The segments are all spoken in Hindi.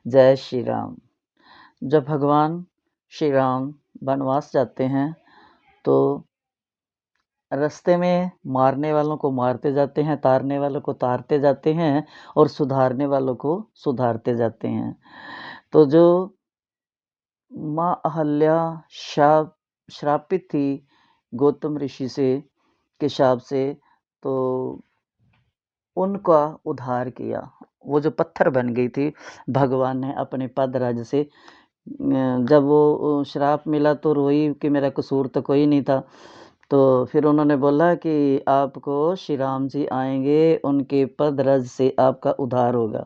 जय श्री राम। जब भगवान श्री राम वनवास जाते हैं तो रास्ते में मारने वालों को मारते जाते हैं, तारने वालों को तारते जाते हैं और सुधारने वालों को सुधारते जाते हैं। तो जो माँ अहल्या श्रापित थी गौतम ऋषि से के शाप से, तो उनका उद्धार किया। वो जो पत्थर बन गई थी, भगवान ने अपने पदराज से जब वो श्राप मिला तो रोई कि मेरा कसूर तो कोई नहीं था। तो फिर उन्होंने बोला कि आपको श्री राम जी आएँगे, उनके पदरज से आपका उद्धार होगा।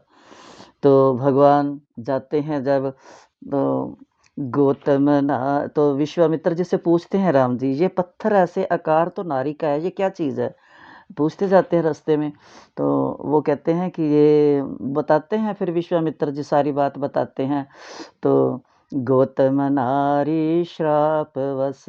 तो भगवान जाते हैं जब, तो गौतम ना तो विश्वामित्र जी से पूछते हैं राम जी, ये पत्थर ऐसे आकार तो नारी का है, ये क्या चीज़ है? पूछते जाते हैं रास्ते में। तो वो कहते हैं कि ये बताते हैं, फिर विश्वामित्र जी सारी बात बताते हैं। तो गौतम नारी श्रापवश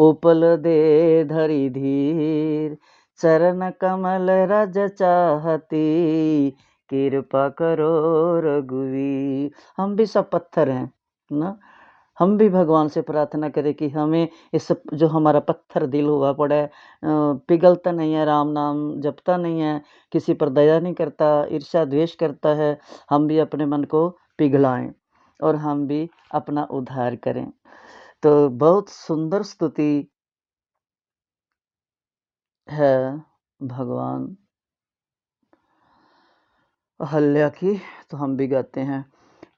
उपल दे धरि धीर, चरण कमल रज चाहती, कृपा करो रघुवीर। हम भी सब पत्थर हैं ना, हम भी भगवान से प्रार्थना करें कि हमें इस जो हमारा पत्थर दिल हुआ पड़ा है, पिघलता नहीं है, राम नाम जपता नहीं है, किसी पर दया नहीं करता, ईर्ष्या द्वेष करता है, हम भी अपने मन को पिघलाएं और हम भी अपना उद्धार करें। तो बहुत सुंदर स्तुति है भगवान अहल्या की, तो हम भी गाते हैं।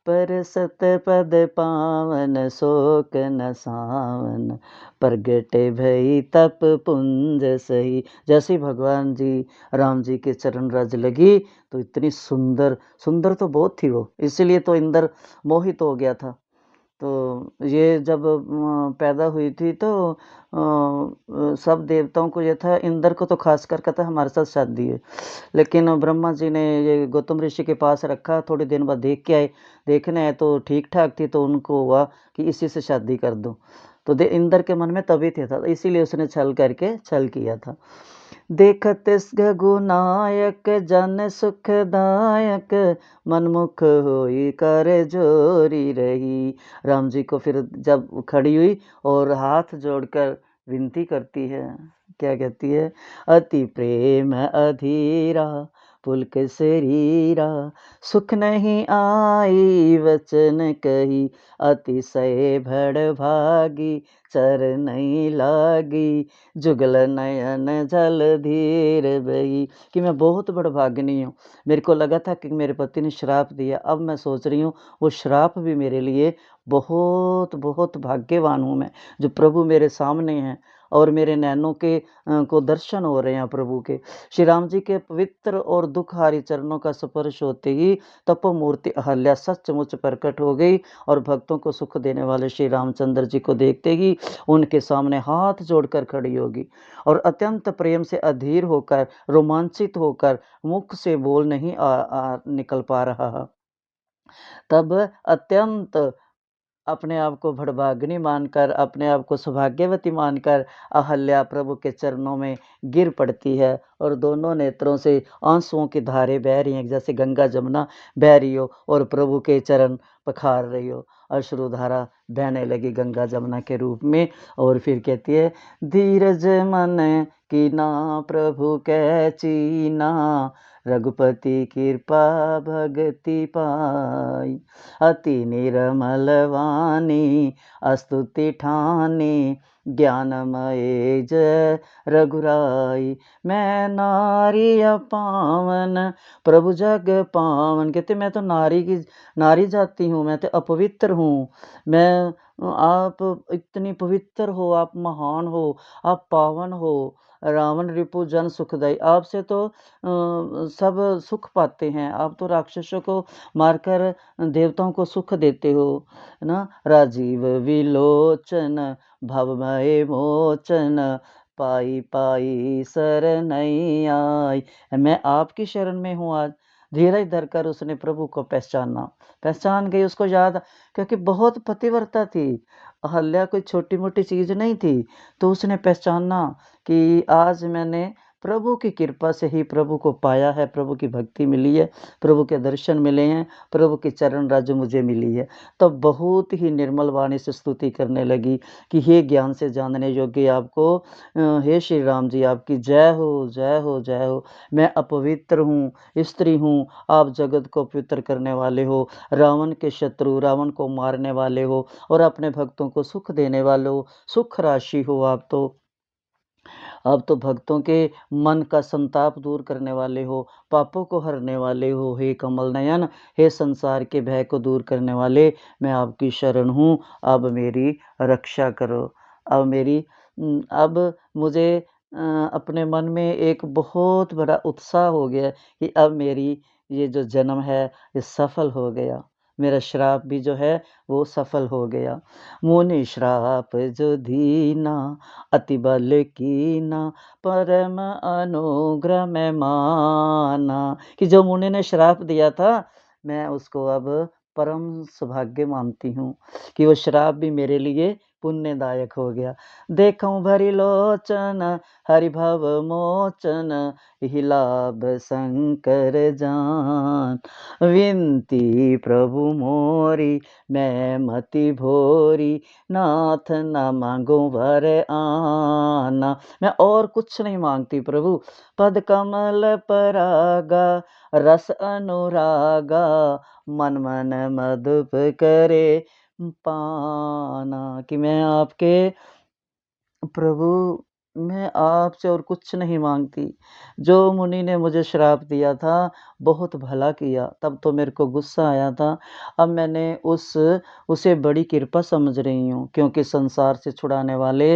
पर सतपद पावन शोक न सावन, प्रगटे भई तप पुंज सही। जैसे ही भगवान जी राम जी के चरण रज लगी तो इतनी सुंदर, सुंदर तो बहुत थी वो, इसीलिए तो इंद्र मोहित हो गया था। तो ये जब पैदा हुई थी तो सब देवताओं को ये था, इंद्र को तो खास कर कहता हमारे साथ शादी है। लेकिन ब्रह्मा जी ने ये गौतम ऋषि के पास रखा, थोड़े दिन बाद देख के आए, देखने आए तो ठीक ठाक थी, तो उनको हुआ कि इसी से शादी कर दो। तो इंद्र के मन में तभी था, इसीलिए उसने छल करके छल किया था। देखत गुनायक जन सुखदायक, मनमुख होई कर जोरी रही। राम जी को फिर जब खड़ी हुई और हाथ जोड़कर विनती करती है, क्या कहती है? अति प्रेम अधीरा पुलक शरीरा, सुख नहीं आई वचन कही, अतिशय भड़ भागी चर नहीं लागी, जुगल नयन जल धीर बही। कि मैं बहुत बड़भागिनी हूँ, मेरे को लगा था कि मेरे पति ने श्राप दिया, अब मैं सोच रही हूँ वो श्राप भी मेरे लिए बहुत बहुत भाग्यवान हूँ मैं, जो प्रभु मेरे सामने हैं और मेरे नैनों के को दर्शन हो रहे हैं प्रभु के। श्री राम जी के पवित्र और दुखहारी चरणों का स्पर्श होते ही तपोमूर्ति अहल्या सचमुच प्रकट हो गई और भक्तों को सुख देने वाले श्री रामचंद्र जी को देखते ही उनके सामने हाथ जोड़कर खड़ी होगी और अत्यंत प्रेम से अधीर होकर, रोमांचित होकर, मुख से बोल नहीं निकल पा रहा। तब अत्यंत अपने आप को भड़भागिनी मानकर, अपने आप को सौभाग्यवती मानकर अहल्या प्रभु के चरणों में गिर पड़ती है और दोनों नेत्रों से आंसुओं की धारें बह रही हैं, जैसे गंगा जमुना बह रही हो और प्रभु के चरण पखार रही हो। अश्रुधारा बहने लगी गंगा जमुना के रूप में और फिर कहती है, धीरज मन की ना प्रभु कै चीना, रघुपति कृपा भगति पाई, अति निर्मल वाणी स्तुति ठानी, ज्ञानमय जय रघुराई। मैं नारी पावन प्रभु जग पावन। कहते मैं तो नारी जाति हूँ, मैं तो अपवित्र हूँ। मैं आप इतनी पवित्र हो, आप महान हो, आप पावन हो, रावण रिपु जन सुखदाई। आपसे तो सब सुख पाते हैं, आप तो राक्षसों को मारकर देवताओं को सुख देते हो, है ना। राजीव विलोचन भवमय मोचन, पाई पाई शरण आई। मैं आपकी शरण में हूँ आज। धीरज धरकर उसने प्रभु को पहचान गई, उसको याद, क्योंकि बहुत पतिव्रता थी अहल्या, कोई छोटी मोटी चीज़ नहीं थी। तो उसने पहचाना कि आज मैंने प्रभु की कृपा से ही प्रभु को पाया है, प्रभु की भक्ति मिली है, प्रभु के दर्शन मिले हैं, प्रभु की चरण रज मुझे मिली है। तब बहुत ही निर्मल वाणी से स्तुति करने लगी कि हे ज्ञान से जानने योग्य आपको हे श्री राम जी आपकी जय हो, जय हो, जय हो। मैं अपवित्र हूँ, स्त्री हूँ, आप जगत को पवित्र करने वाले हो, रावण के शत्रु, रावण को मारने वाले हो और अपने भक्तों को सुख देने वाले हो, सुख राशि हो आप तो। अब तो भक्तों के मन का संताप दूर करने वाले हो, पापों को हरने वाले हो, हे कमल नयन, हे संसार के भय को दूर करने वाले, मैं आपकी शरण हूँ, अब मेरी रक्षा करो। अब मेरी अब मुझे अपने मन में एक बहुत बड़ा उत्साह हो गया कि अब मेरी ये जो जन्म है, ये सफल हो गया। मेरा श्राप भी जो है, वो सफल हो गया। मुनि श्राप जो दीना अति बल कीना परम अनुग्रह में माना कि जो मुनि ने श्राप दिया था मैं उसको अब परम सौभाग्य मानती हूँ कि वो श्राप भी मेरे लिए पुण्यदायक हो गया। देखूं भरी लोचन हरि भव मोचन यही लाभ शंकर जान विनती प्रभु मोरी मैं मति भोरी नाथ न मांगो वर आना। मैं और कुछ नहीं मांगती प्रभु, पद कमल परागा रस अनुरागा मन मन मधुप करे पाना कि मैं आपके प्रभु मैं आपसे और कुछ नहीं मांगती। जो मुनि ने मुझे श्राप दिया था बहुत भला किया, तब तो मेरे को गुस्सा आया था। अब मैंने उसे बड़ी कृपा समझ रही हूँ क्योंकि संसार से छुड़ाने वाले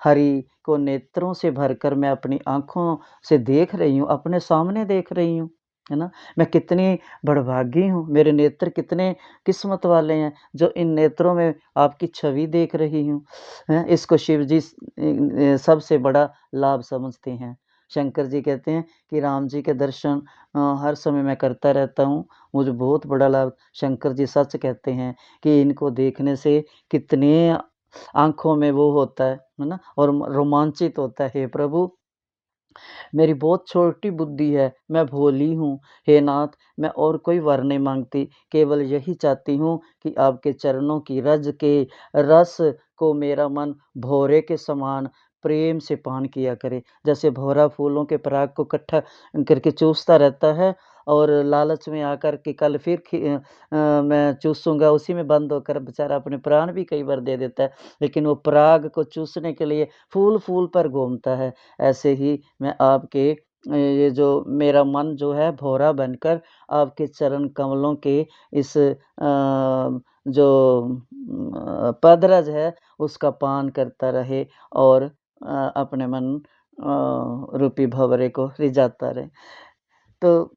हरि को नेत्रों से भरकर मैं अपनी आँखों से देख रही हूँ, अपने सामने देख रही हूँ, है ना? मैं कितनी बड़भागी हूँ, मेरे नेत्र कितने किस्मत वाले हैं जो इन नेत्रों में आपकी छवि देख रही हूँ। हैं, इसको शिव जी सबसे बड़ा लाभ समझते हैं। शंकर जी कहते हैं कि राम जी के दर्शन हर समय मैं करता रहता हूँ, मुझे बहुत बड़ा लाभ शंकर जी सच कहते हैं कि इनको देखने से कितने आँखों में वो होता है ना? और रोमांचित होता है। हे प्रभु मेरी बहुत छोटी बुद्धि है, मैं भोली हूँ। हे नाथ, मैं और कोई वर नहीं माँगती, केवल यही चाहती हूँ कि आपके चरणों की रज के रस को मेरा मन भौरे के समान प्रेम से पान किया करे। जैसे भौरा फूलों के पराग को इकट्ठा करके चूसता रहता है और लालच में आकर के कल फिर मैं चूसूँगा, उसी में बंद होकर बेचारा अपने प्राण भी कई बार दे देता है। लेकिन वो पराग को चूसने के लिए फूल-फूल पर घूमता है। ऐसे ही मैं आपके ये जो मेरा मन जो है भौरा बनकर आपके चरण कमलों के इस जो पदरज है उसका पान करता रहे और अपने मन रूपी भंवरे को रिझाता रहे। तो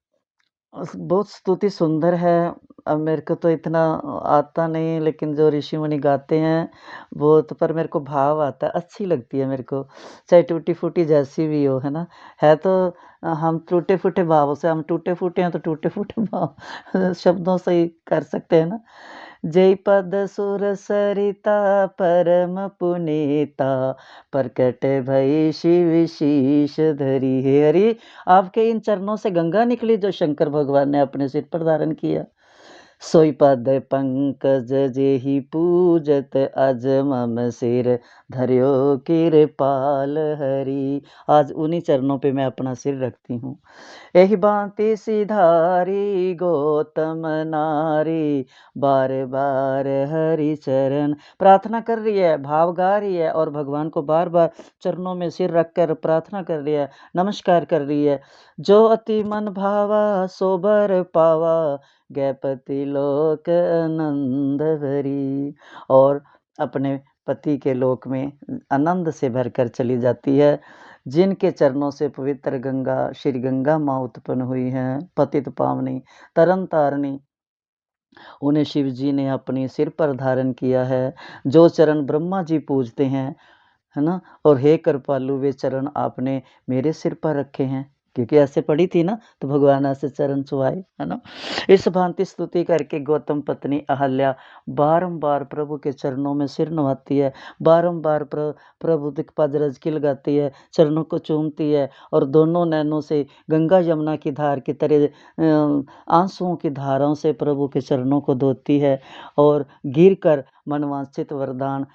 बहुत स्तुति सुंदर है। अब मेरे को तो इतना आता नहीं लेकिन जो ऋषि मुनि गाते हैं वो तो पर मेरे को भाव आता है, अच्छी लगती है मेरे को। चाहे टूटी-फूटी जैसी भी हो, है ना? है तो हम टूटे-फूटे भावों से हम टूटे-फूटे हैं तो टूटे-फूटे भाव शब्दों से ही कर सकते हैं ना? जय पद सुर सरिता परम पुनीता प्रकट भई शिव शीश धरी। हे हरि आपके इन चरणों से गंगा निकली जो शंकर भगवान ने अपने सिर पर धारण किया। सोई पद पंकज जेहि पूजत अज मम सिर धर्यो कृपाल हरि। आज उन्हीं चरणों पे मैं अपना सिर रखती हूँ। एहि भांति सिधारी गौतम नारी बार बार हरि चरण प्रार्थना कर रही है, भाव गा रही है और भगवान को बार बार चरणों में सिर रखकर प्रार्थना कर रही है, नमस्कार कर रही है। जो अति मन भावा सो बर पावा गैपति लोक आनंद भरी और अपने पति के लोक में आनंद से भरकर चली जाती है। जिनके चरणों से पवित्र गंगा श्री गंगा माँ उत्पन्न हुई हैं, पतित पावनी तरन तारणी, उन्हें शिव जी ने अपने सिर पर धारण किया है। जो चरण ब्रह्मा जी पूजते हैं, है ना? और हे कृपालु वे चरण आपने मेरे सिर पर रखे हैं क्योंकि ऐसे पड़ी थी ना, तो भगवान ऐसे चरण छुआए, है ना? इस भांति स्तुति करके गौतम पत्नी अहल्या बारंबार प्रभु के चरणों में सिर नवाती है, बारंबार प्रभु के पद रज की लगाती है, चरणों को चूमती है और दोनों नैनों से गंगा यमुना की धार की तरह आंसुओं की धाराओं से प्रभु के चरणों को धोती है और गिर कर मनवांछित वरदान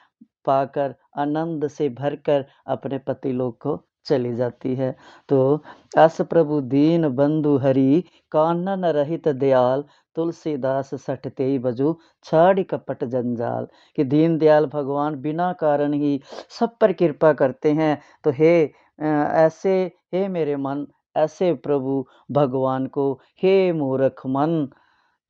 पाकर आनंद से भरकर अपने पति लोक को चली जाती है। तो अस प्रभु दीन बंधु हरि कानन रहित दयाल तुलसीदास सठ तेई बजू छाड़ी कपट जंजाल। कि दीन दयाल भगवान बिना कारण ही सब पर कृपा करते हैं। तो ऐसे हे मेरे मन, ऐसे प्रभु भगवान को हे मूर्ख मन,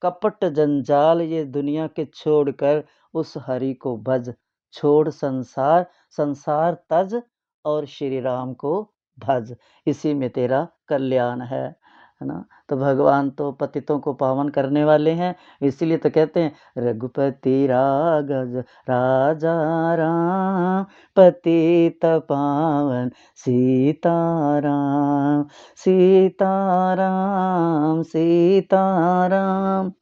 कपट जंजाल ये दुनिया के छोड़कर उस हरि को भज। छोड़ संसार, संसार तज और श्री राम को भज, इसी में तेरा कल्याण है ना? तो भगवान तो पतितों को पावन करने वाले हैं, इसीलिए तो कहते हैं रघुपति राघव राजा राम, पतित पावन सीताराम, सीताराम सीताराम,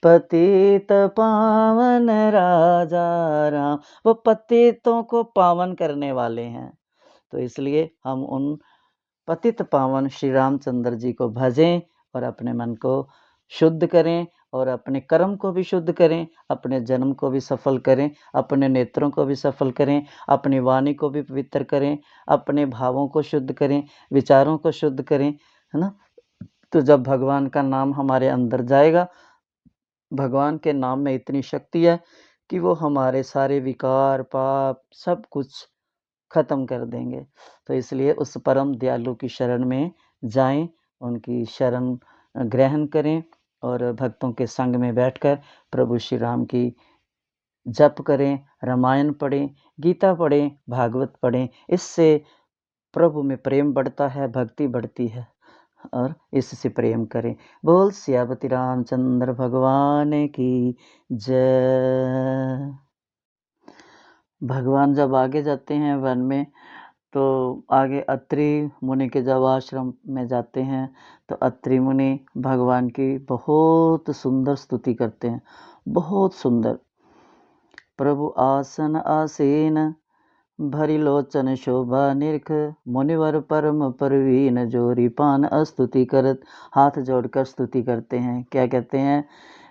पतित पावन राजा राम। वो पतितों को पावन करने वाले हैं, तो इसलिए हम उन पतित पावन श्री रामचंद्र जी को भजें और अपने मन को शुद्ध करें और अपने कर्म को भी शुद्ध करें, अपने जन्म को भी सफल करें, अपने नेत्रों को भी सफल करें, अपनी वाणी को भी पवित्र करें, अपने भावों को शुद्ध करें, विचारों को शुद्ध करें, है ना? तो जब भगवान का नाम हमारे अंदर जाएगा, भगवान के नाम में इतनी शक्ति है कि वो हमारे सारे विकार, पाप सब कुछ ख़त्म कर देंगे। तो इसलिए उस परम दयालु की शरण में जाएँ, उनकी शरण ग्रहण करें और भक्तों के संग में बैठकर प्रभु श्री राम की जप करें, रामायण पढ़ें, गीता पढ़ें, भागवत पढ़ें। इससे प्रभु में प्रेम बढ़ता है, भक्ति बढ़ती है और इससे प्रेम करें। बोल सियापति रामचंद्र भगवान की जय। भगवान जब आगे जाते हैं वन में, तो आगे अत्रि मुनि के जब आश्रम में जाते हैं, तो अत्रि मुनि भगवान की बहुत सुंदर स्तुति करते हैं, बहुत सुंदर। प्रभु आसन आसीन भरी लोचन शोभा निरख, मुनिवर परम परवीन जोरी पान स्तुति करत। हाथ जोड़कर स्तुति करते हैं, क्या कहते हैं?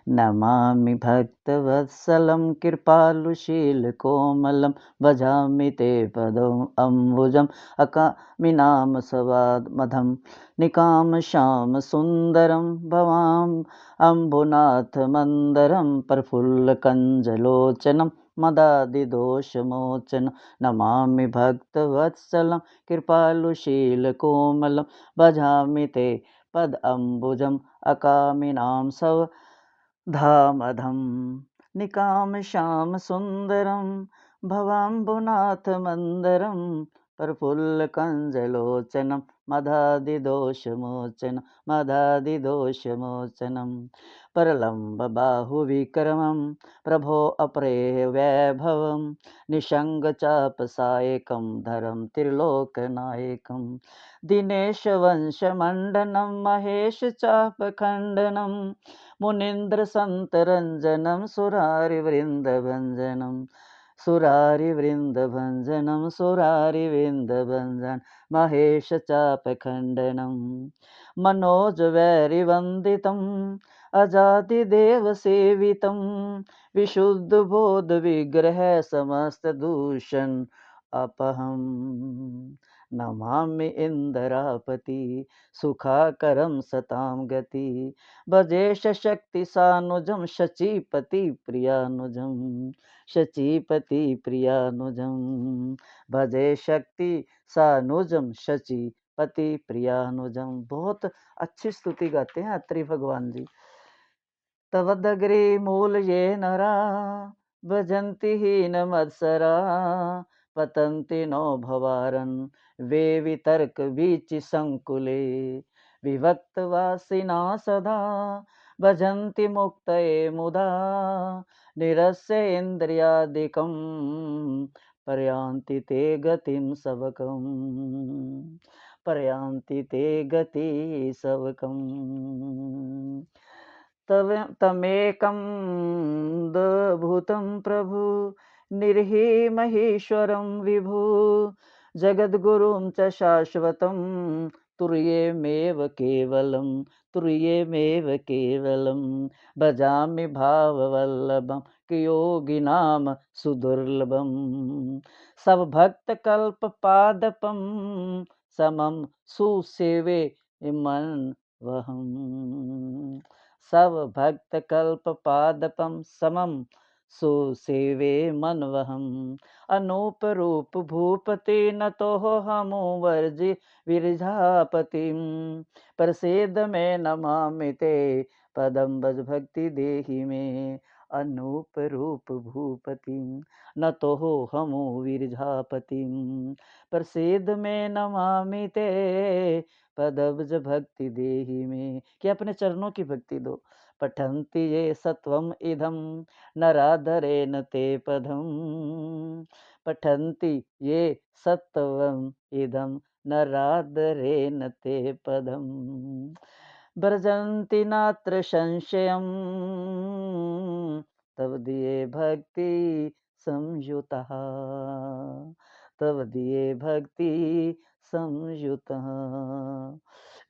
नमामि भक्तवत्सलं कृपालुशील कोमलं, भजामि ते पदम् अम्बुजम् अकामिनाम सवामधं, निकाम श्याम सुंदरम भवाम अम्बुनाथ मंदरम, प्रफुल्लकंजलोचनम मदादिदोषमोचन। नमामि भक्तवत्सलं कृपालुशीलकोमलं, भजामि ते पद अम्बुजम् अकामिनां सवधामधं, निकामश्याम सुंदरम भवाम्बुनाथ मंदरम, प्रफुल्लकंजलोचनम मदादिदोषमोचन, मदादिदोषमोचनम। परलम्ब बाहुविक्रमं प्रभो अपरेह वैभवं, निषङ्गचापसायकं धरं त्रिलोकनायकं, दिनेशवंशमण्डनं महेशचापखण्डनं, मुनीन्द्रसन्तरञ्जनं सुरारिवृन्दभञ्जनं, सुरारिवृन्दभञ्जनं, सुरारिवृन्दभञ्जनं, महेशचापखण्डनं। मनोजवैरिवन्दितम् अजातिदेवसेवितं, विशुद्धबोधविग्रह समस्तदूषण अपहं। नमामि इन्दरापति सुखाकरं सतां गति, भजे शक्तिसानुजं शचीपति प्रियानुजं, शचीपति प्रियानुजं, भजे शक्ति सानुजम शचीपति प्रियानुजम। बहुत अच्छी स्तुति गाते हैं अत्रि भगवान जी। तवदग्रे मूल ये नरा भजन्ति हीन मत्सरा, पतन्ति नो भवारन वे वितर्क बीच संकुले, विभक्तवासिना सदा भजन्ति मुक्तये मुदा, निरस्य प्रयान्ति ते गति सबकम्। तव तमेकं भूतं प्रभु निर्हि महेश्वरं विभु जगद्गुरुं च शाश्वतं तुर्यमेव केवलं तुर्यमेव केवलं भजामि भाववल्लभं योगिनां सुदुर्लभं सब भक्त कल्प पादपम समम सुसेवे मन वहम सब भक्त कल्प पादपम समम सुसेवे मनवहम अनूप रूप भूपति न तो हमो वर्जि विरजापति प्रसिद्ध में नमामि ते पदम बज भक्ति देहि में अनूप रूप भूपति न तो हमो विरजापति प्रसिद्ध में नमामि ते पदब्ज भक्ति देहि में कि अपने चरणों की भक्ति दो। पठन्ति ये सत्वम इदम नराधरेण ते पदम पठन्ति ये सत्वम इदम नराधरेण ते पदम भजन्ति नात्र संशयम् तव दिए भक्ति संयुतः तव दिए भक्ति संयुतः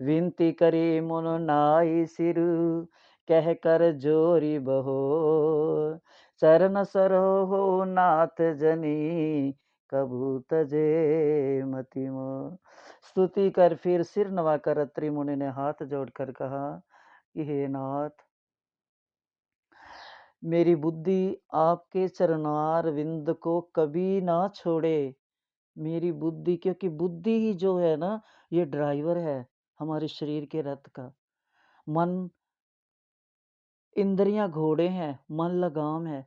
विनती करी मुन नाई सिरु कह कर जोरी बहो चरण सरोहो नाथ जनी कबू तजे मति मोह। स्तुति कर फिर सिर नवाकर अत्रि मुनि ने हाथ जोड़कर कहा कि हे नाथ मेरी बुद्धि आपके चरणार विंद को कभी ना छोड़े। मेरी बुद्धि क्योंकि बुद्धि ही जो है ना ये ड्राइवर है हमारे शरीर के रथ का। मन इंद्रियां घोड़े हैं मन लगाम है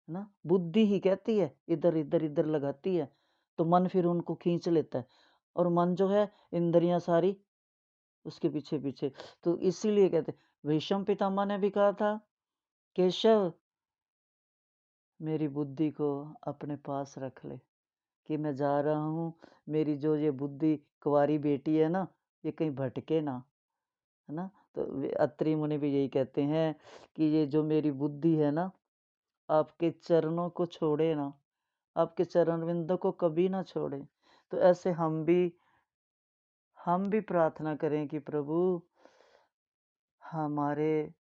ना। बुद्धि ही कहती है इधर इधर इधर लगाती है तो मन फिर उनको खींच लेता है और मन जो है इंद्रियां सारी उसके पीछे पीछे। तो इसीलिए कहते भीष्म पितामह ने भी कहा था केशव मेरी बुद्धि को अपने पास रख ले कि मैं जा रहा हूँ। मेरी जो ये बुद्धि कुंवारी बेटी है ना ये कहीं भटके ना है ना। तो अत्रि मुनि भी यही कहते हैं कि ये जो मेरी बुद्धि है ना आपके चरणों को छोड़े ना आपके चरण विंदों को कभी ना छोड़े। तो ऐसे हम भी प्रार्थना करें कि प्रभु हमारे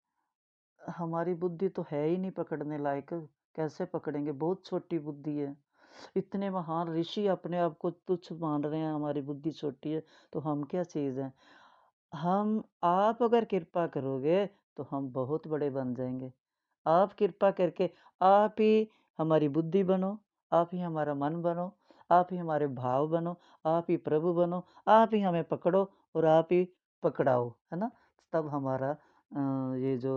हमारी बुद्धि तो है ही नहीं पकड़ने लायक। कैसे पकड़ेंगे बहुत छोटी बुद्धि है। इतने महान ऋषि अपने आप को तुच्छ मान रहे हैं हमारी बुद्धि छोटी है तो हम क्या चीज़ हैं। हम आप अगर कृपा करोगे तो हम बहुत बड़े बन जाएंगे। आप कृपा करके आप ही हमारी बुद्धि बनो आप ही हमारा मन बनो आप ही हमारे भाव बनो आप ही प्रभु बनो आप ही हमें पकड़ो और आप ही पकड़ाओ है ना। तब हमारा ये जो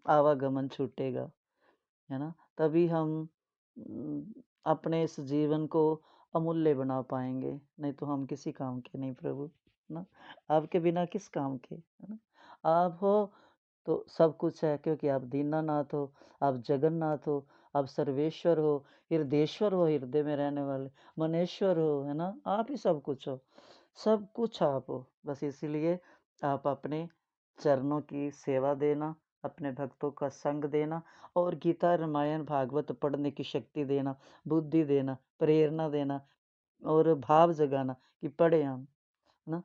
आवागमन छूटेगा है ना। तभी हम अपने इस जीवन को अमूल्य बना पाएंगे। नहीं तो हम किसी काम के नहीं प्रभु ना। आपके बिना किस काम के है ना। आप हो तो सब कुछ है क्योंकि आप दीनानाथ हो आप जगन्नाथ हो आप सर्वेश्वर हो हृदयेश्वर हो हृदय में रहने वाले मनेश्वर हो है ना। आप ही सब कुछ हो सब कुछ आप हो। बस इसीलिए आप अपने चरणों की सेवा देना अपने भक्तों का संग देना और गीता रामायण भागवत पढ़ने की शक्ति देना बुद्धि देना प्रेरणा देना और भाव जगाना कि पढ़े हम ना।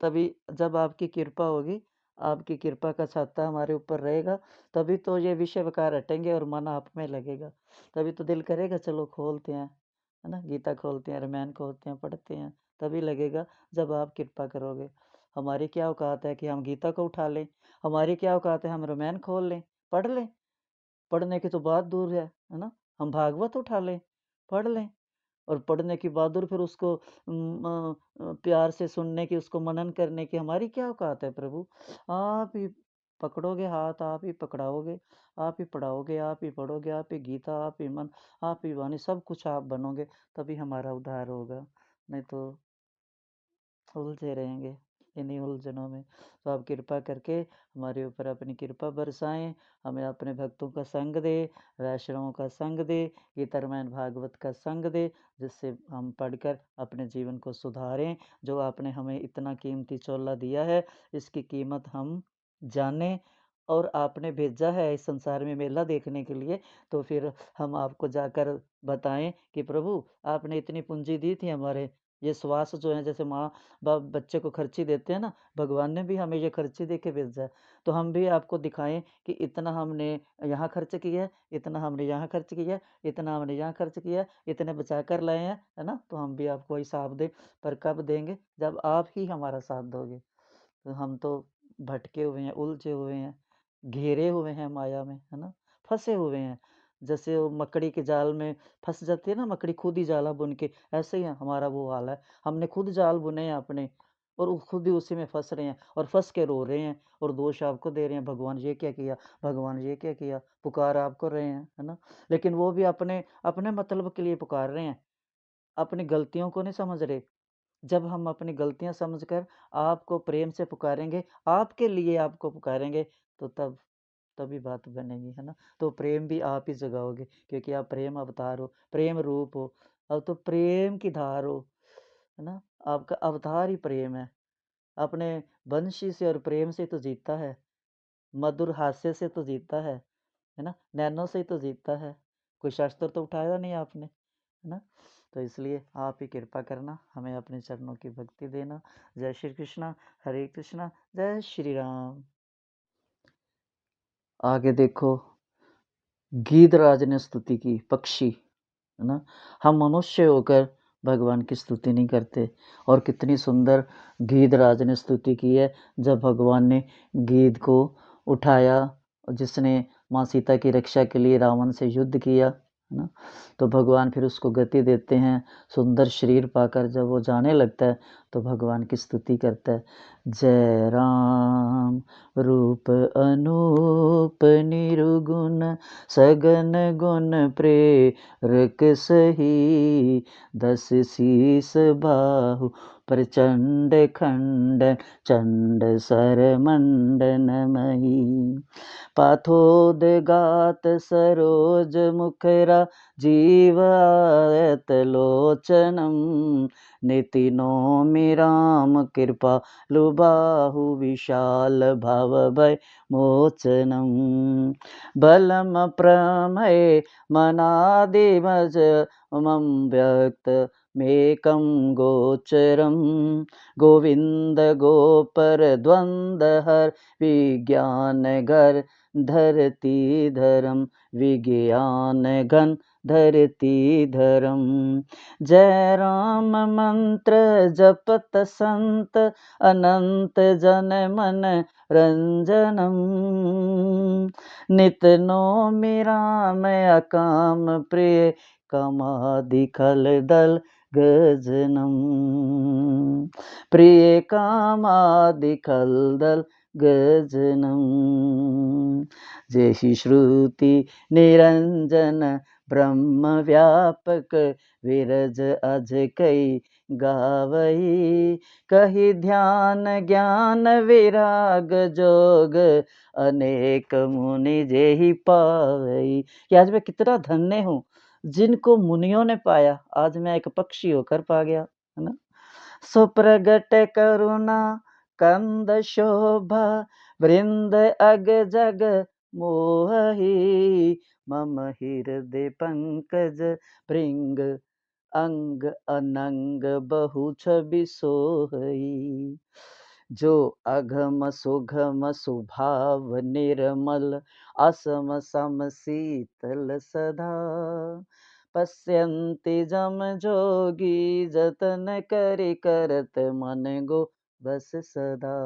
तभी जब आपकी कृपा होगी आपकी कृपा का छाता हमारे ऊपर रहेगा तभी तो ये विषय विकार हटेंगे और मन आप में लगेगा। तभी तो दिल करेगा चलो खोलते हैं है ना गीता खोलते हैं रामायण खोलते हैं पढ़ते हैं। तभी लगेगा जब आप कृपा करोगे। हमारी क्या औकात है कि हम गीता को उठा लें। हमारी क्या औकात है हम रामायण खोल लें पढ़ लें। पढ़ने की तो बात दूर है ना। हम भागवत उठा लें पढ़ लें और पढ़ने की बहादुर फिर उसको प्यार से सुनने की उसको मनन करने की हमारी क्या औकात है प्रभु। आप ही पकड़ोगे हाथ आप ही पकड़ाओगे आप ही पढ़ाओगे आप ही पढ़ोगे आप ही गीता आप ही मन आप ही वाणी सब कुछ आप बनोगे तभी हमारा उद्धार होगा। नहीं तो उलझे रहेंगे। इन्हीं उलझनों में। तो आप कृपा करके हमारे ऊपर अपनी कृपा बरसाएँ, हमें अपने भक्तों का संग दे, वैष्णवों का संग दे, गीता रामायण भागवत का संग दे, जिससे हम पढ़कर अपने जीवन को सुधारें। जो आपने हमें इतना कीमती चोला दिया है, इसकी कीमत हम जानें, और आपने भेजा है इस संसार में मेला देखने के लिए, तो फिर हम आपको जाकर बताएँ कि प्रभु आपने इतनी पूँजी दी थी हमारे, ये श्वास जो है, जैसे माँ बाप बच्चे को खर्ची देते हैं ना, भगवान ने भी हमें ये खर्ची दे के भेजा है। तो हम भी आपको दिखाएँ कि इतना हमने यहाँ खर्च किया है, इतना हमने यहाँ खर्च किया है, इतना हमने यहाँ खर्च किया है, इतने बचा कर लाए हैं, है ना? तो हम भी आपको हिसाब दें, पर कब देंगे? जब आप ही हमारा साथ दोगे। तो हम तो भटके हुए हैं, उलझे हुए हैं, घेरे हुए हैं माया में, है ना? फँसे हुए हैं। जैसे वो मकड़ी के जाल में फँस जाती है ना मकड़ी, खुद ही जाला बुन के, ऐसे ही हमारा वो हाल है। हमने खुद जाल बुने हैं अपने, और वो खुद ही उसी में फँस रहे हैं, और फँस के रो रहे हैं, और दोष आपको दे रहे हैं, भगवान ये क्या किया? भगवान ये क्या किया? पुकार आपको रहे हैं, है ना? लेकिन वो भी अपने अपने मतलब के लिए पुकार रहे हैं, अपनी गलतियों को नहीं समझ रहे। जब हम अपनी गलतियाँ समझकर आपको प्रेम से पुकारेंगे, आपके लिए आपको पुकारेंगे, तो तभी बात बनेगी, है ना? तो प्रेम भी आप ही जगाओगे, क्योंकि आप प्रेम अवतार हो, प्रेम रूप हो, अब तो प्रेम की धार हो, है ना? आपका अवतार ही प्रेम है। अपने बंशी से और प्रेम से तो जीतता है, मधुर हास्य से तो जीतता है ना? नैनों से ही तो जीतता है। कोई शस्त्र तो उठाया नहीं आपने, है ना? तो इसलिए आप ही कृपा करना, हमें अपने चरणों की भक्ति देना। जय श्री कृष्णा, हरे कृष्णा, जय श्री राम। आगे देखो, गीधराज ने स्तुति की, पक्षी, है ना? हम मनुष्य होकर भगवान की स्तुति नहीं करते, और कितनी सुंदर गीधराज ने स्तुति की है, जब भगवान ने गीध को उठाया, जिसने माँ सीता की रक्षा के लिए रावण से युद्ध किया, है ना? तो भगवान फिर उसको गति देते हैं, सुंदर शरीर पाकर जब वो जाने लगता है, तो भगवान की स्तुति करता है। जय राम रूप अनूप निरुगुण, सगन गुण प्रेरक सही, दस शीस बाहु प्रचंड खंडन, चंड सर मंडन मही, पाथोदगात सरोज मुखरा, जीवायत लोचनम, निति नौमि राम कृपा लुबाहु, विशाल भव भय मोचनम, बलम प्रमय मनादिमज मम व्यक्त मेकं गोचरं, गोविंद गोपर द्वंद्वहर, विज्ञान घर धरती धरम, विज्ञान घन धरती धरम, जय राम मंत्र जपत संत, अनंत जन मन रंजनम, नित नौमि राम अकाम प्रिय, कमादि खल दल गजनम, प्रिय कामादि खल दल गजनम, जय श्री श्रुति निरंजन ब्रह्म व्यापक, विरज अज कई गावई, कही ध्यान ज्ञान विराग जोग, अनेक मुनि जेहि पावई। कि आज मैं कितना धन्य हूँ, जिनको मुनियों ने पाया, आज मैं एक पक्षी होकर पा गया, है ना? सुप्रगट करुणा कंद शोभा, वृंद अग जग मोहि, मम हृदय पंकज भृंग, अंग अनंग बहु छवि सोहई, जो अघम सुघम सुभाव निर्मल, असम सम शीतल सदा, पश्यन्ति जम जोगी, जतन करि करत मन गो बस सदा,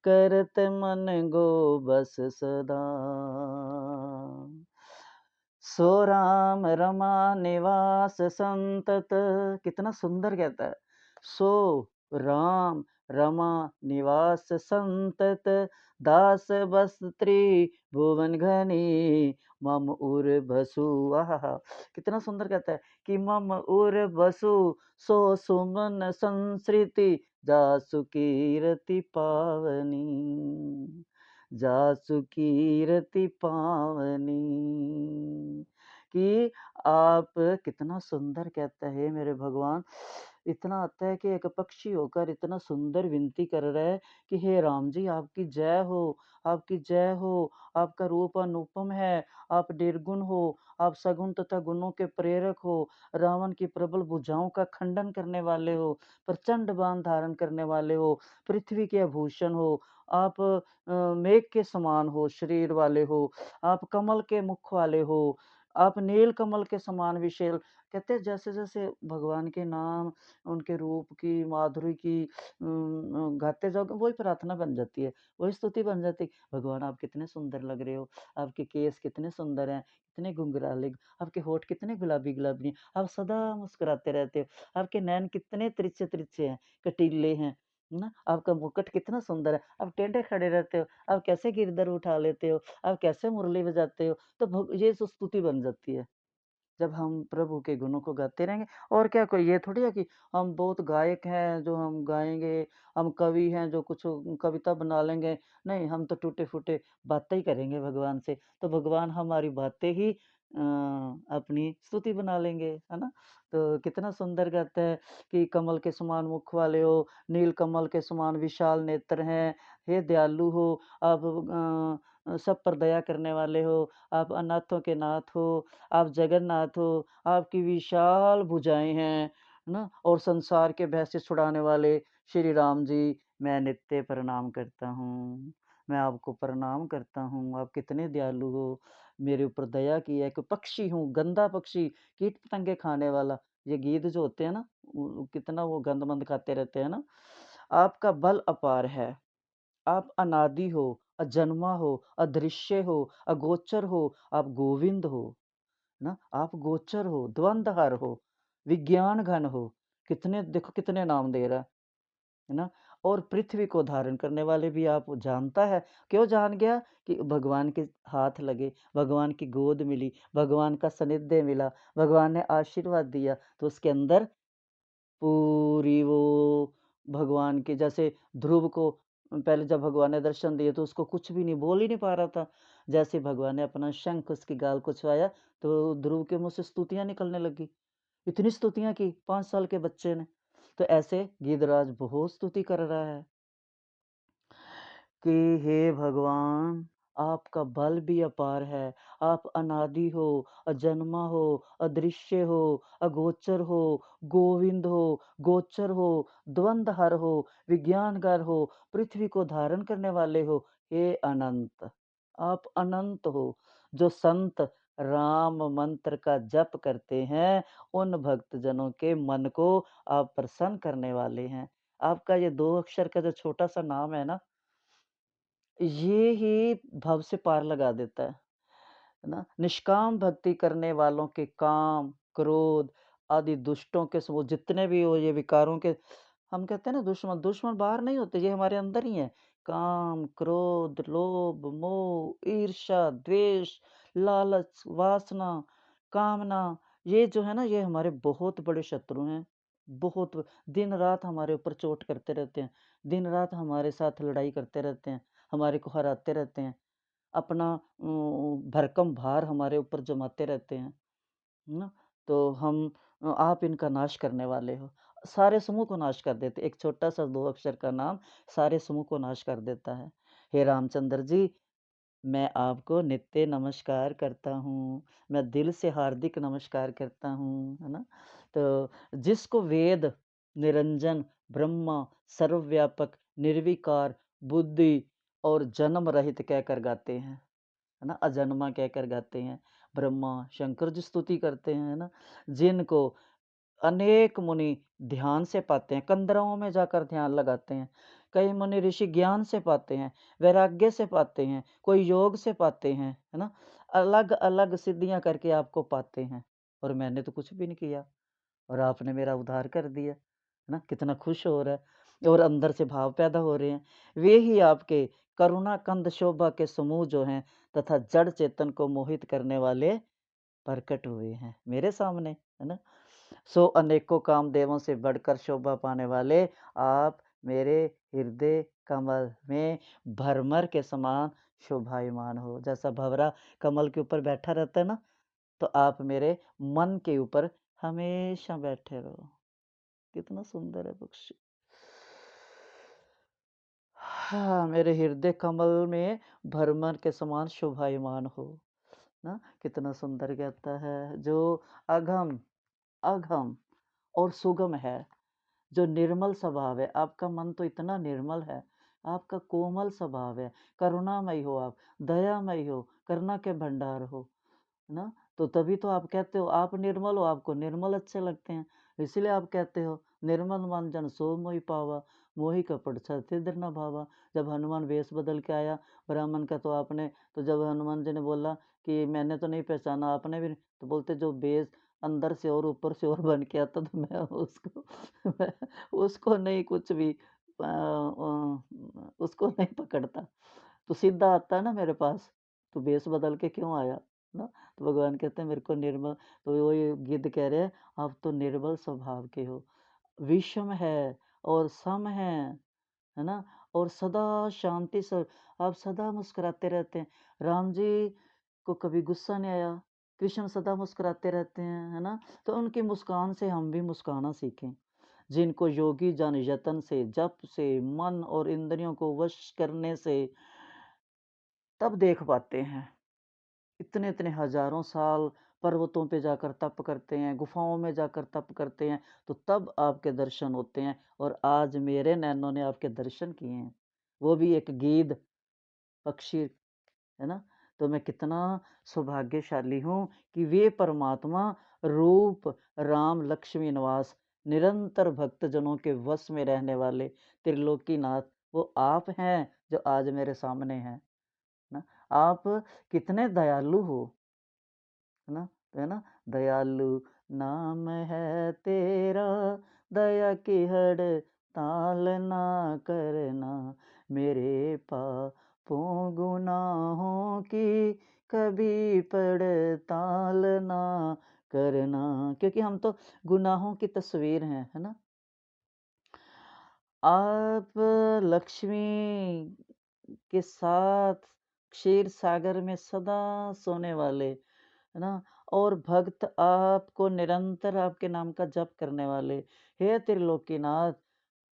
करत मन गो बस सदा, सो राम रमा निवास संतत। कितना सुंदर कहता है, सो राम रमा निवास संतत, दास बस त्रिभुवन घनी, मम उर बसु। आहा, कितना सुंदर कहता है कि मम उर बसु, सो सुमन संसृति जासु कीरति पावनी, जासु कीरति पावनी। कि आप कितना सुंदर कहता है मेरे भगवान, इतना आता है कि एक पक्षी होकर इतना सुंदर विनती कर रहा है कि हे राम जी आपकी जय हो, आपकी जय हो, आपका रूप अनुपम है, आप निर्गुण हो, आप सगुण तथा गुणों के प्रेरक हो, रावण की प्रबल भुजाओं का खंडन करने वाले हो, प्रचंड बाण धारण करने वाले हो, पृथ्वी के आभूषण हो, आप मेघ के समान हो, शरीर वाले हो, आप कमल के मुख वाले हो, आप नील कमल के समान विशेल। कहते हैं जैसे-जैसे भगवान के नाम, उनके रूप की, माधुरी की गाते जाओगे वही प्रार्थना बन जाती है, वही स्तुति बन जाती है। भगवान आप कितने सुंदर लग रहे हो, आपके केस कितने सुंदर हैं, कितने घुंघराले, आपके होठ कितने गुलाबी-गुलाबी हैं, आप सदा मुस्कुराते रहते हो, आपके नैन कितने तिरछे-तिरछे हैं, कटीले हैं, है ना? आपका मुकुट कितना सुंदर है, आप टेढ़े खड़े रहते हो, आप कैसे गिरधर उठा लेते हो, आप कैसे मुरली बजाते हो, तो ये स्तुति बन जाती है। जब हम प्रभु के गुणों को गाते रहेंगे और क्या कोई ये थोड़ी है कि हम बहुत गायक हैं जो हम गाएँगे, हम कवि हैं जो कुछ कविता बना लेंगे। नहीं, हम तो टूटे-फूटे बातें ही करेंगे भगवान से, तो भगवान हमारी बातें ही अपनी स्तुति बना लेंगे, है ना? तो कितना सुंदर गाता है कि कमल के समान मुख वाले हो, नील कमल के समान विशाल नेत्र हैं, हे दयालु हो, आप सब पर दया करने वाले हो, आप अनाथों के नाथ हो, आप जगन्नाथ हो, आपकी विशाल भुजाएँ हैं, है ना? और संसार के भय से छुड़ाने वाले श्री राम जी, मैं नित्य प्रणाम करता हूँ। मैं आपको प्रणाम करता हूँ, आप कितने दयालु हो, मेरे ऊपर दया की है। एक पक्षी हूँ, गंदा पक्षी, कीट-पतंगे खाने वाला, ये गीध जो होते हैं ना, कितना वो गंद-मंद खाते रहते हैं ना। आपका बल अपार है, आप अनादि हो, अजन्मा हो, अदृश्य हो, अगोचर हो, आप गोविंद हो। ना आप गोचर हो, द्वंद्वहर हो, विज्ञान घन हो, कितने देखो कितने नाम दे रहा है ना? और पृथ्वी को धारण करने वाले भी आप जानता है, क्यों जान गया? कि भगवान के हाथ लगे, भगवान की गोद मिली, भगवान का सानिध्य मिला, भगवान ने आशीर्वाद दिया, तो उसके अंदर पूरी वो भगवान के जैसे ध्रुव को पहले जब भगवान ने दर्शन दिए तो उसको कुछ भी नहीं बोल ही नहीं पा रहा था। जैसे भगवान ने अपना शंख उसकी गाल को छुआया तो ध्रुव के मुँह से स्तुतियाँ निकलने लगी। इतनी स्तुतियाँ की 5 साल के बच्चे ने। तो ऐसे गीधराज बहुत स्तुति कर रहा है कि हे भगवान, आपका बल भी अपार है, आप अनादि हो, अजन्मा हो, अदृश्य हो, अगोचर हो, गोविंद हो, गोचर हो, द्वंद्वहर हो, विज्ञानगर हो, पृथ्वी को धारण करने वाले हो, हे अनंत। आप अनंत हो, जो संत राम मंत्र का जप करते हैं, उन भक्तजनों के मन को आप प्रसन्न करने वाले हैं। आपका ये 2 अक्षर का जो छोटा-सा नाम है ना, ये ही भव से पार लगा देता है ना? निष्काम भक्ति करने वालों के काम, क्रोध आदि दुष्टों के वो जितने भी वो ये विकारों के हम कहते हैं ना दुश्मन, दुश्मन बाहर नहीं होते, ये हमारे अंदर ही हैं। काम, क्रोध, लोभ, मोह, ईर्ष्या, द्वेष, लालच, वासना, कामना, ये जो है ना ये हमारे बहुत बड़े शत्रु हैं। बहुत दिन-रात हमारे ऊपर चोट करते रहते हैं, दिन-रात हमारे साथ लड़ाई करते रहते हैं, हमारे को हराते रहते हैं। अपना भरकम भार हमारे ऊपर जमाते रहते हैं, है ना? तो हम आप इनका नाश करने वाले हो। सारे समूह को नाश कर देते, एक छोटा-सा 2 अक्षर का नाम सारे समूह को नाश कर देता है। हे रामचंद्र जी, मैं आपको नित्य नमस्कार करता हूँ, मैं दिल से हार्दिक नमस्कार करता हूँ, है ना? तो जिसको वेद, निरंजन, ब्रह्मा, सर्वव्यापक, निर्विकार, बुद्धि और जन्म रहित कहकर गाते हैं। है ना? अजन्मा कहकर गाते हैं। ब्रह्मा, शंकर जी स्तुति करते हैं, है ना? जिनको अनेक मुनि ध्यान से पाते हैं, कंदराओं में जाकर ध्यान लगाते हैं। कई मुनि ऋषि ज्ञान से पाते हैं, वैराग्य से पाते हैं, कोई योग से पाते हैं, है ना? अलग-अलग सिद्धियाँ करके आपको पाते हैं और मैंने तो कुछ भी नहीं किया और आपने मेरा उद्धार कर दिया, है ना? कितना खुश हो रहा है और अंदर से भाव पैदा हो रहे हैं। वे ही आपके करुणा कंद शोभा के समूह जो हैं तथा जड़ चेतन को मोहित करने वाले प्रकट हुए हैं मेरे सामने, है ना? सो अनेकों कामदेवों से बढ़कर शोभा पाने वाले आप मेरे हृदय कमल में भरमर के समान शोभायमान हो। जैसा भंवरा कमल के ऊपर बैठा रहता है ना, तो आप मेरे मन के ऊपर हमेशा बैठे रहो। कितना सुंदर है पक्षी। हाँ, मेरे हृदय कमल में भरमर के समान शोभायमान हो ना। कितना सुंदर कहता है। जो अघम अघम और सुगम है, जो निर्मल स्वभाव है। आपका मन तो इतना निर्मल है, आपका कोमल स्वभाव है, करुणामयी हो आप, दयामयी हो, करुणा के भंडार हो ना। तो तभी तो आप कहते हो, आप निर्मल हो, आपको निर्मल अच्छे लगते हैं, इसलिए आप कहते हो निर्मल मन जन सो मोहि पावा, मोहि कपट छतिर न भावा। जब हनुमान वेश बदल के आया ब्राह्मण का, तो आपने, तो जब हनुमान जी ने बोला कि मैंने तो नहीं पहचाना, आपने भी नहीं, तो बोलते जो वेश अंदर से और ऊपर से और बन के आता, तो मैं उसको मैं उसको नहीं कुछ भी उसको नहीं पकड़ता, तो सीधा आता है ना मेरे पास, तो वेश बदल के क्यों आया ना। तो भगवान कहते हैं मेरे को निर्मल, तो वही गिद्ध कह रहे हैं आप तो निर्बल स्वभाव के हो, विषम है और सम है ना, और सदा शांति से आप सदा मुस्कुराते रहते हैं। राम जी को कभी गुस्सा नहीं आया, कृष्ण सदा मुस्कुराते रहते हैं, है ना। तो उनकी मुस्कान से हम भी मुस्काना सीखें। जिनको योगी जन यतन से, जप से, मन और इंद्रियों को वश करने से तब देख पाते हैं। इतने इतने हजारों साल पर्वतों पे जाकर तप करते हैं, गुफाओं में जाकर तप करते हैं, तो तब आपके दर्शन होते हैं। और आज मेरे नैनों ने आपके दर्शन किए हैं, वो भी एक गीध पक्षी, है ना। तो मैं कितना सौभाग्यशाली हूँ कि वे परमात्मा रूप राम लक्ष्मी निवास निरंतर भक्तजनों के वश में रहने वाले त्रिलोकीनाथ वो आप हैं जो आज मेरे सामने हैं ना। आप कितने दयालु हो, है ना। दयालु नाम है तेरा, दया की हड़ताल ना करना, मेरे पापों गुनाहों की कभी पड़ताल ना करना। क्योंकि हम तो गुनाहों की तस्वीर हैं, है ना। आप लक्ष्मी के साथ क्षीर सागर में सदा सोने वाले, है ना, और भक्त आपको निरंतर आपके नाम का जप करने वाले, हे त्रिलोकीनाथ,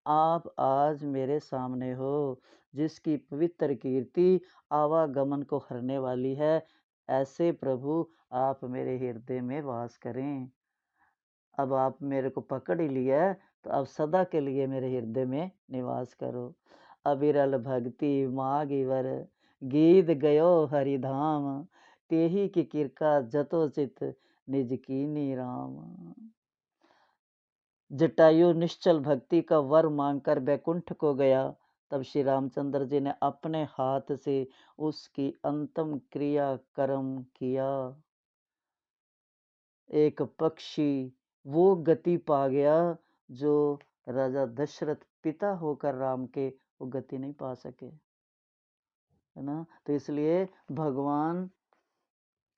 आप आज मेरे सामने हो, जिसकी पवित्र कीर्ति आवागमन को हरने वाली है। ऐसे प्रभु आप मेरे हृदय में वास करें। अब आप मेरे को पकड़ ही लिया है, तो अब सदा के लिए मेरे हृदय में निवास करो। अविरल भक्ति मागी वर, गीत गयो हरिधाम, तेहि की किरका जतो चित निज कीनी राम। जटायु निश्चल भक्ति का वर मांगकर बैकुंठ को गया, तब श्री रामचंद्र जी ने अपने हाथ से उसकी अंतिम क्रिया कर्म किया। एक पक्षी वो गति पा गया जो राजा दशरथ पिता होकर राम के वो गति नहीं पा सके, है ना। तो इसलिए भगवान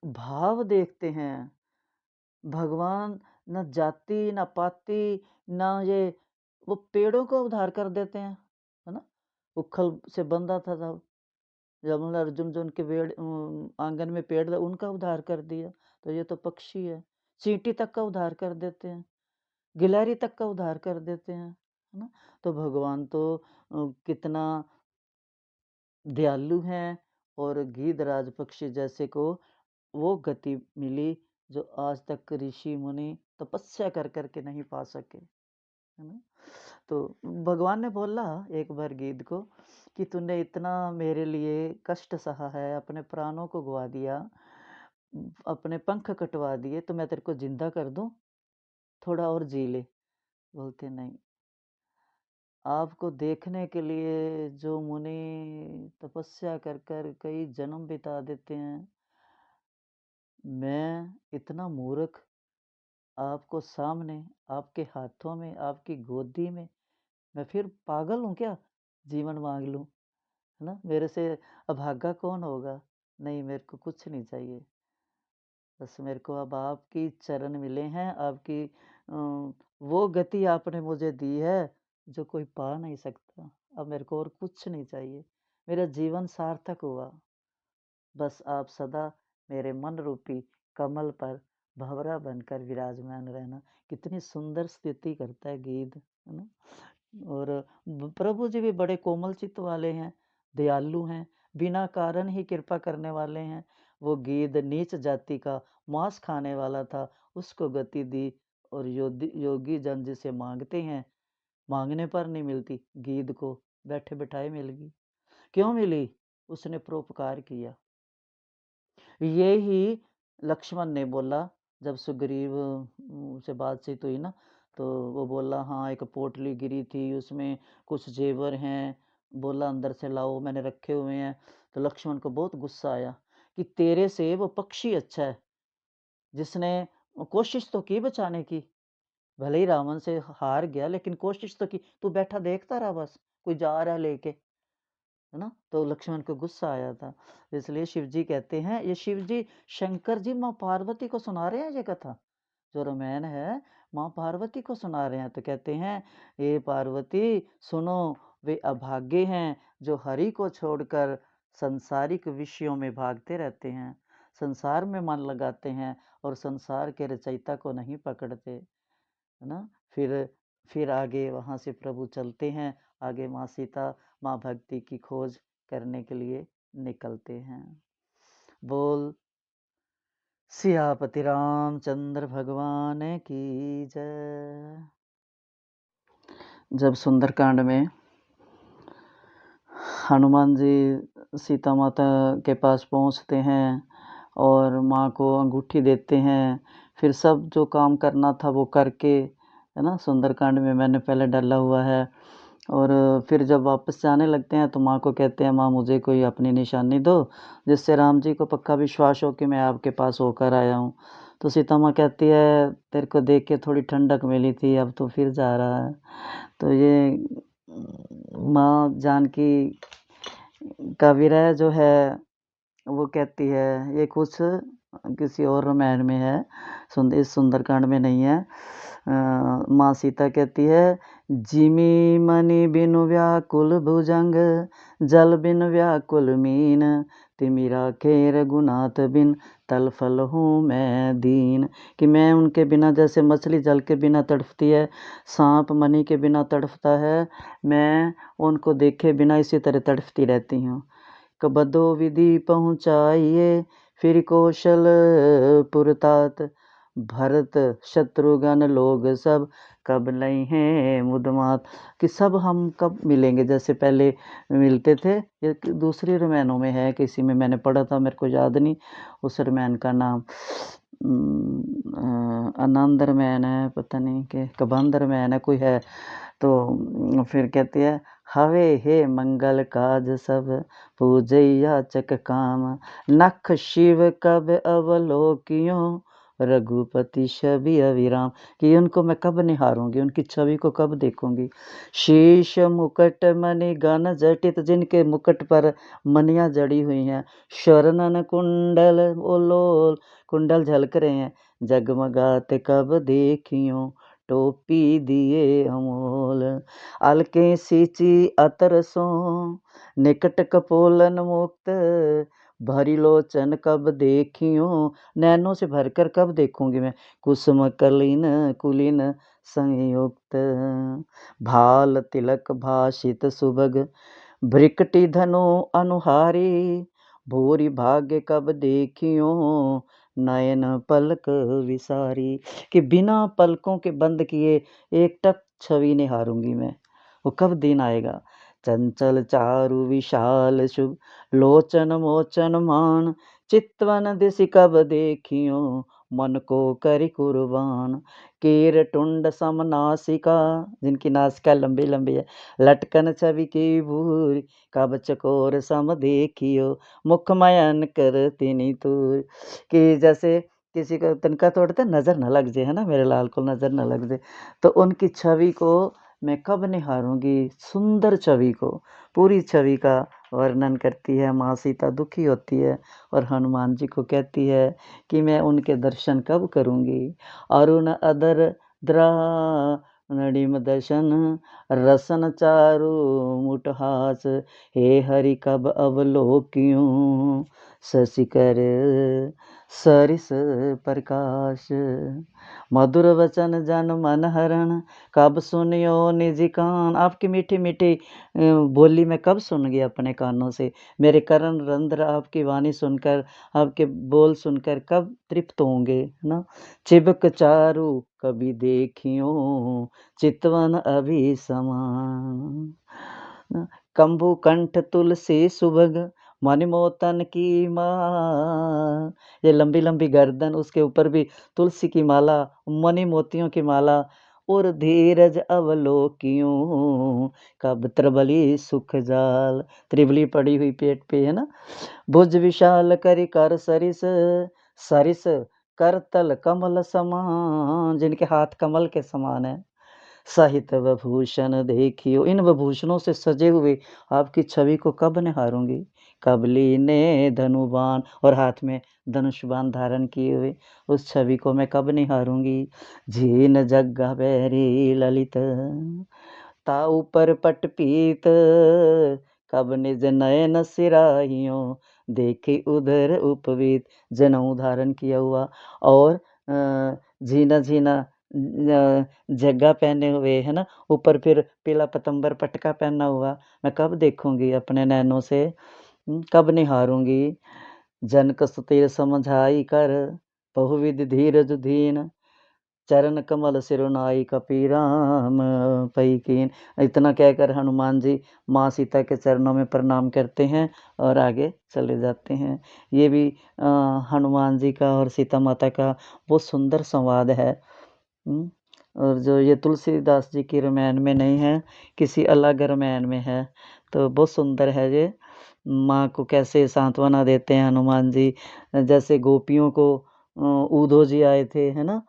भाव देखते हैं। भगवान न जाति न पाति न ये, वो पेड़ों को उद्धार कर देते हैं, है ना। उखल से बंधा था तब, जब अर्जुन जो उनके आंगन में पेड़ था उनका उद्धार कर दिया। तो ये तो पक्षी है, चींटी तक का उद्धार कर देते हैं, गिलहरी तक का उद्धार कर देते हैं, है ना। तो भगवान तो कितना दयालु हैं। और गीधराज पक्षी जैसे को वो गति मिली जो आज तक ऋषि मुनि तपस्या कर करके नहीं पा सके, है ना। तो भगवान ने बोला एक बार गीध को कि तूने इतना मेरे लिए कष्ट सहा है, अपने प्राणों को गवा दिया, अपने पंख कटवा दिए, तो मैं तेरे को जिंदा कर दूं, थोड़ा और जी ले। बोलते नहीं, आपको देखने के लिए जो मुनि तपस्या कर कर कई जन्म बिता देते हैं, मैं इतना मूर्ख आपको सामने, आपके हाथों में, आपकी गोदी में, मैं फिर पागल हूँ क्या जीवन मांग लूँ, है ना। मेरे से अभागा कौन होगा। नहीं, मेरे को कुछ नहीं चाहिए, बस मेरे को अब आपकी चरण मिले हैं, आपकी वो गति आपने मुझे दी है जो कोई पा नहीं सकता। अब मेरे को और कुछ नहीं चाहिए, मेरा जीवन सार्थक हुआ। बस आप सदा मेरे मन रूपी कमल पर भंवरा बनकर विराजमान रहना। कितनी सुंदर स्तुति करता है गीत, है ना? और प्रभु जी भी बड़े कोमल चित्त वाले हैं, दयालु हैं, बिना कारण ही कृपा करने वाले हैं। वो गीद नीच जाति का मांस खाने वाला था, उसको गति दी, और योगी जन जिसे मांगते हैं, मांगने पर नहीं मिलती, गीद को बैठे बिठाए मिल गई। क्यों मिली? उसने परोपकार किया। ये ही लक्ष्मण ने बोला जब सुग्रीव से बातचीत हुई ना, तो वो बोला हाँ एक पोटली गिरी थी, उसमें कुछ जेवर हैं, बोला अंदर से लाओ, मैंने रखे हुए हैं। तो लक्ष्मण को बहुत गुस्सा आया कि तेरे से वो पक्षी अच्छा है, जिसने कोशिश तो की बचाने की, भले ही रावण से हार गया लेकिन कोशिश तो की, तू बैठा देखता रहा बस, कोई जा रहा है लेके, है ना? तो लक्ष्मण को गुस्सा आया था। इसलिए शिव जी कहते हैं, ये शिव जी शंकर जी माँ पार्वती को सुना रहे हैं ये कथा, जो रामायण है माँ पार्वती को सुना रहे हैं। तो कहते हैं ये पार्वती सुनो, वे अभागे हैं जो हरि को छोड़कर संसारिक विषयों में भागते रहते हैं, संसार में मन लगाते हैं और संसार के रचयिता को नहीं पकड़ते, है ना? फिर आगे वहाँ से प्रभु चलते हैं, आगे माँ सीता माँ भक्ति की खोज करने के लिए निकलते हैं। बोल सियापति रामचंद्र भगवान की जय। जब सुंदरकांड में हनुमान जी सीता माता के पास पहुंचते हैं और माँ को अंगूठी देते हैं, फिर सब जो काम करना था वो करके, है ना, सुंदरकांड में मैंने पहले डाला हुआ है। और फिर जब वापस जाने लगते हैं तो माँ को कहते हैं, माँ मुझे कोई अपनी निशानी दो, जिससे राम जी को पक्का विश्वास हो कि मैं आपके पास होकर आया हूँ। तो सीता माँ कहती है, तेरे को देख के थोड़ी ठंडक मिली थी, अब तो फिर जा रहा है। तो ये माँ जानकी का विरह जो है वो कहती है, ये कुछ किसी और रामायण में है, इस सुंदरकांड में नहीं है। माँ सीता कहती है, जिमी मणि बिनु व्याकुल भुजंग, जल बिन व्याकुल मीन, तिमि राखे रघुनाथ बिन, तल फल हूँ मैं दीन। कि मैं उनके बिना, जैसे मछली जल के बिना तड़पती है, सांप मणि के बिना तड़पता है, मैं उनको देखे बिना इसी तरह तड़पती रहती हूँ। कबदो विधि पहुँचाइए, फिर कौशलपुर तात, भरत शत्रुघ्न लोग सब, कब नहीं हैं मुदमात। कि सब हम कब मिलेंगे, जैसे पहले मिलते थे। ये दूसरी रामायणों में है, किसी में मैंने पढ़ा था, मेरे को याद नहीं उस रामायण का नाम। आनंद रामायण है, पता नहीं कि कबंध रामायण है, कोई है। तो फिर कहती है, हवे हे मंगल काज सब, पूजैया चक काम, नख शिव कब अवलोकियों, रघुपति छवि अविराम। कि उनको मैं कब निहारूंगी, उनकी छवि को कब देखूंगी। शीश मुकुट मणि गण जटित, जिनके मुकुट पर मणियाँ जड़ी हुई हैं, शरणन कुंडल ओलोल, कुंडल झलक रहे हैं, जगमगाते कब देखियो, टोपी दिए अमोल, अलके सींची अतर सो, निकट कपोलन मुक्त, भरी लोचन कब देखियो, नैनों से भरकर कब देखूंगी मैं, कुसुम कलिन कुलीन संयुक्त, भाल तिलक भाषित सुभग, भ्रिकटि धनु अनुहारी, भूरि भाग्य कब देखियो, नयन पलक विसारी। कि बिना पलकों के बंद किए एकटक छवि निहारूंगी मैं, वो कब दिन आएगा। चंचल चारु विशाल शुभ, लोचन मोचन मान, चितवन दिशि कब देखियो, मन को करि कुर्बान। कीर टुंड सम नासिका, जिनकी नासिका लंबी लंबी है, लटकन छवि की भूरी, कब चकोर सम देखियो, मुख मयन कर तिनि तूर। कि जैसे किसी को तिनका तोड़ते नज़र न लग जाए, है ना, मेरे लाल को नज़र न लग जाए, तो उनकी छवि को मैं कब निहारूंगी, सुंदर छवि को। पूरी छवि का वर्णन करती है माँ सीता, दुखी होती है और हनुमान जी को कहती है कि मैं उनके दर्शन कब करूंगी। अरुण अदर द्रा नड़िम दशन रसन चारु मुठहास, हे हरि कब अवलोकियूं शशिकर सरिस प्रकाश। मधुर वचन जन मन हरण, कब सुनियो निज कान। आपकी मीठी मीठी बोली मैं कब सुन गया अपने कानों से। मेरे कर्ण रंध्र आपकी वाणी सुनकर, आपके बोल सुनकर कब तृप्त होंगे, है ना। चिबक चारु कभी देखियो, चितवन अभी समान। कंबु कंठ तुलसी सुभग, मणिमोतन की माला। ये लंबी लंबी गर्दन, उसके ऊपर भी तुलसी की माला, मणि मोतियों की माला। और धीरज अवलोकियूं, कब त्रिबली सुख जाल। त्रिबली पड़ी हुई पेट पे, है ना। भुज विशाल करि कर सरिस, सरिस कर तल कमल समान। जिनके हाथ कमल के समान है। सहित विभूषण देखियो, इन विभूषणों से सजे हुए आपकी छवि को कब निहारूंगी। कबली ने धनुबान, और हाथ में धनुष बाण धारण किए हुए उस छवि को मैं कब निहारूंगी। झीन जग्गा बैरी ललित, ता ऊपर पट पीत, कब निज नयन सिराहियों, देखे उधर उपवीत। जनेऊ धारण किया हुआ और झीना झीना जग्गा पहने हुए, है ना। ऊपर फिर पीला पतंबर पटका पहना हुआ, मैं कब देखूंगी अपने नैनों से, कब निहारूंगी। जनक सुतिर समझाई कर, बहुविध धीरज धीन, चरण कमल सिरुनाई कपीराम पई कीन। इतना कहकर हनुमान जी माँ सीता के चरणों में प्रणाम करते हैं और आगे चले जाते हैं। ये भी हनुमान जी का और सीता माता का बहुत सुंदर संवाद है। और जो ये तुलसीदास जी की रामायण में नहीं है, किसी अलग रामायण में है, तो बहुत सुंदर है ये। माँ को कैसे सांत्वना देते हैं हनुमान जी। जैसे गोपियों को उद्धव जी आए थे, है ना।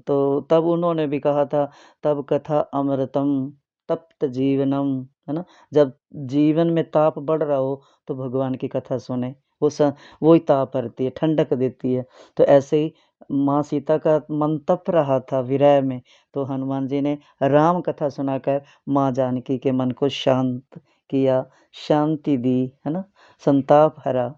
तो तब उन्होंने भी कहा था, तब कथा अमृतम तप्त जीवनम, है ना। जब जीवन में ताप बढ़ रहा हो तो भगवान की कथा सुने, वो ही ताप हरती है, ठंडक देती है। तो ऐसे ही माँ सीता का मन तप रहा था विरह में, तो हनुमान जी ने राम कथा सुनाकर माँ जानकी के मन को शांत किया, शांति दी, है ना, संताप हरा।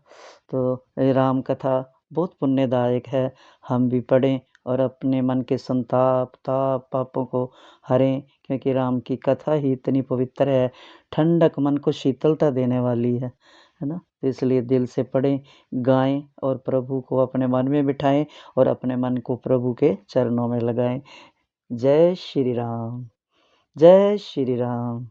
तो ये राम कथा बहुत पुण्यदायक है, हम भी पढ़ें और अपने मन के संताप ताप पापों को हरें, क्योंकि राम की कथा ही इतनी पवित्र है, ठंडक मन को शीतलता देने वाली है ना। तो इसलिए दिल से पढ़ें, गाएं और प्रभु को अपने मन में बिठाएं और अपने मन को प्रभु के चरणों में लगाएं। जय श्री राम, जय श्री राम।